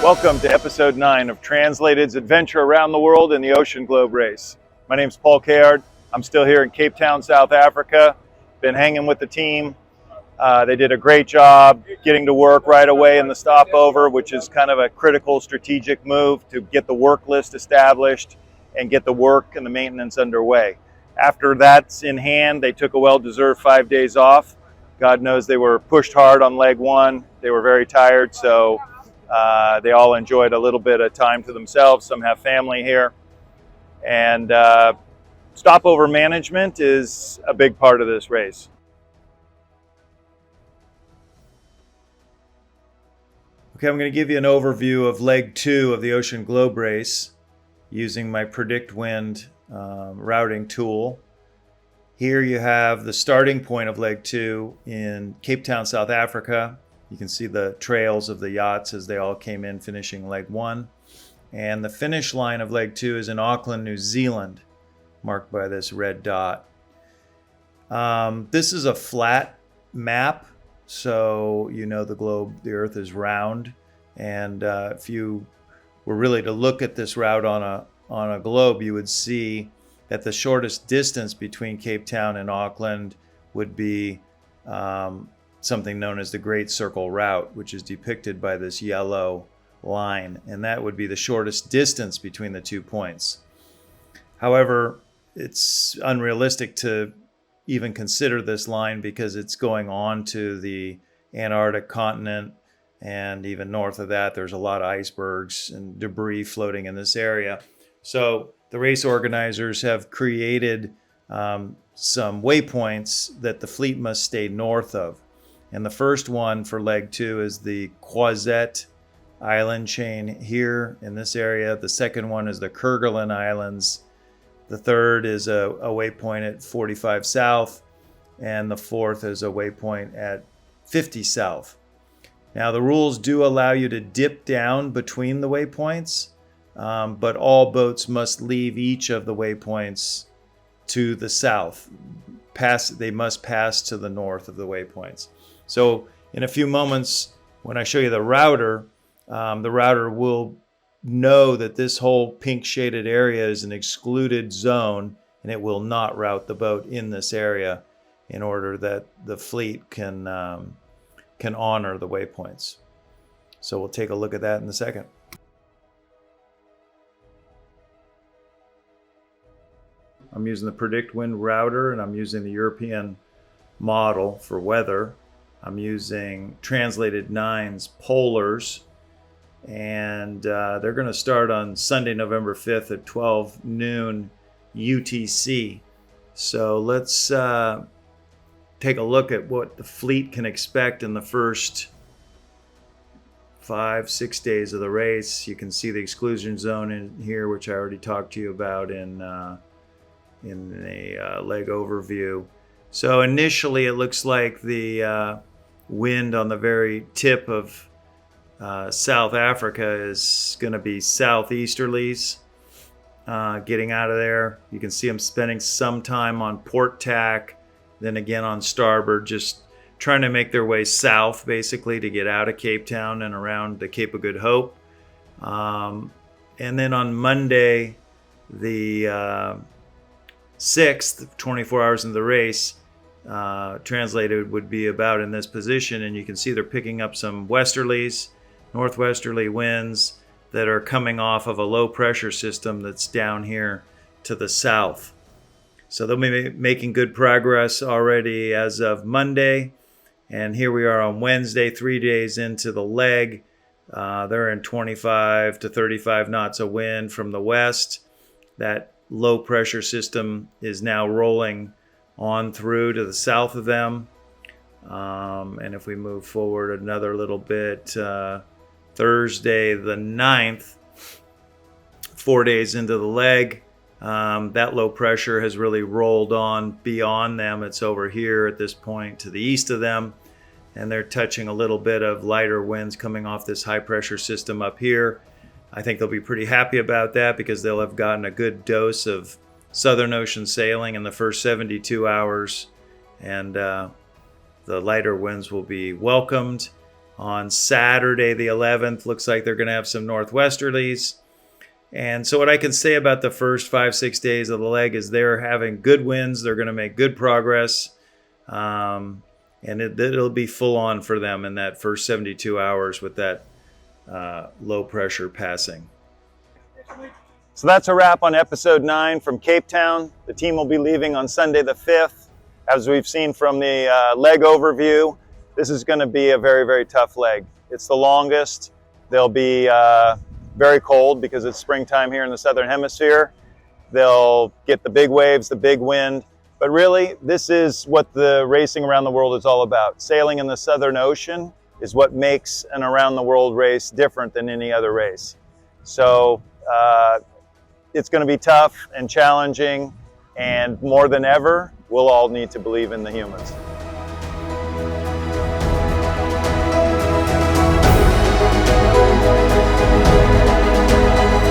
Welcome to episode 9 of Translated's adventure around the world in the Ocean Globe Race. My name is Paul Cayard. I'm still here in Cape Town, South Africa. Been hanging with the team. They did a great job getting to work right away in the stopover, which is kind of a critical strategic move to get the work list established and get the work and the maintenance underway. After that's in hand, they took a well-deserved 5 days off. God knows they were pushed hard on leg one. They were very tired, so they all enjoyed a little bit of time to themselves. Some have family here. And stopover management is a big part of this race. Okay, I'm going to give you an overview of leg 2 of the Ocean Globe Race using my Predict Wind routing tool. Here you have the starting point of leg 2 in Cape Town, South Africa. You can see the trails of the yachts as they all came in finishing leg 1. And the finish line of leg 2 is in Auckland, New Zealand, marked by this red dot. This is a flat map, so you know the Earth is round. And if you were really to look at this route on a globe, you would see that the shortest distance between Cape Town and Auckland would be something known as the Great Circle Route, which is depicted by this yellow line, and that would be the shortest distance between the 2 points. However, it's unrealistic to even consider this line because it's going on to the Antarctic continent, and even north of that there's a lot of icebergs and debris floating in this area. So the race organizers have created some waypoints that the fleet must stay north of. And the first one for leg 2 is the Quasette Island chain here in this area. The second one is the Kerguelen Islands. The third is a waypoint at 45 South. And the fourth is a waypoint at 50 South. Now the rules do allow you to dip down between the waypoints, but all boats must leave each of the waypoints to the south. They must pass to the north of the waypoints. So in a few moments, when I show you the router will know that this whole pink shaded area is an excluded zone, and it will not route the boat in this area in order that the fleet can honor the waypoints. So we'll take a look at that in a second. I'm using the Predict Wind router, and I'm using the European model for weather. I'm using Translated 9's polars, and they're going to start on Sunday, November 5th at 12 noon UTC. So let's take a look at what the fleet can expect in the first 5-6 days of the race. You can see the exclusion zone in here, which I already talked to you about in a leg overview. So initially it looks like the wind on the very tip of South Africa is going to be southeasterlies getting out of there. You can see them spending some time on port tack, then again on starboard, just trying to make their way south basically to get out of Cape Town and around the Cape of Good Hope. And then on Monday, the 6th, 24 hours into the race, Translated would be about in this position, and you can see they're picking up some westerlies, northwesterly winds that are coming off of a low pressure system that's down here to the south. So they'll be making good progress already as of Monday, and here we are on Wednesday, 3 days into the leg. They're in 25 to 35 knots of wind from the west. That low pressure system is now rolling on through to the south of them. And if we move forward another little bit, Thursday the 9th, 4 days into the leg, that low pressure has really rolled on beyond them. It's over here at this point to the east of them, and they're touching a little bit of lighter winds coming off this high pressure system up here. I think they'll be pretty happy about that because they'll have gotten a good dose of Southern Ocean sailing in the first 72 hours, and the lighter winds will be welcomed. On Saturday, the 11th, looks like they're going to have some northwesterlies. And so what I can say about the first 5-6 days of the leg is they're having good winds. They're going to make good progress. And it'll be full on for them in that first 72 hours with that low pressure passing. So that's a wrap on episode 9 from Cape Town. The team will be leaving on Sunday the 5th. As we've seen from the leg overview, this is going to be a very, very tough leg. It's the longest. They'll be very cold because it's springtime here in the Southern Hemisphere. They'll get the big waves, the big wind. But really, this is what the racing around the world is all about. Sailing in the Southern Ocean is what makes an around the world race different than any other race. So it's going to be tough and challenging, and more than ever, we'll all need to believe in the humans.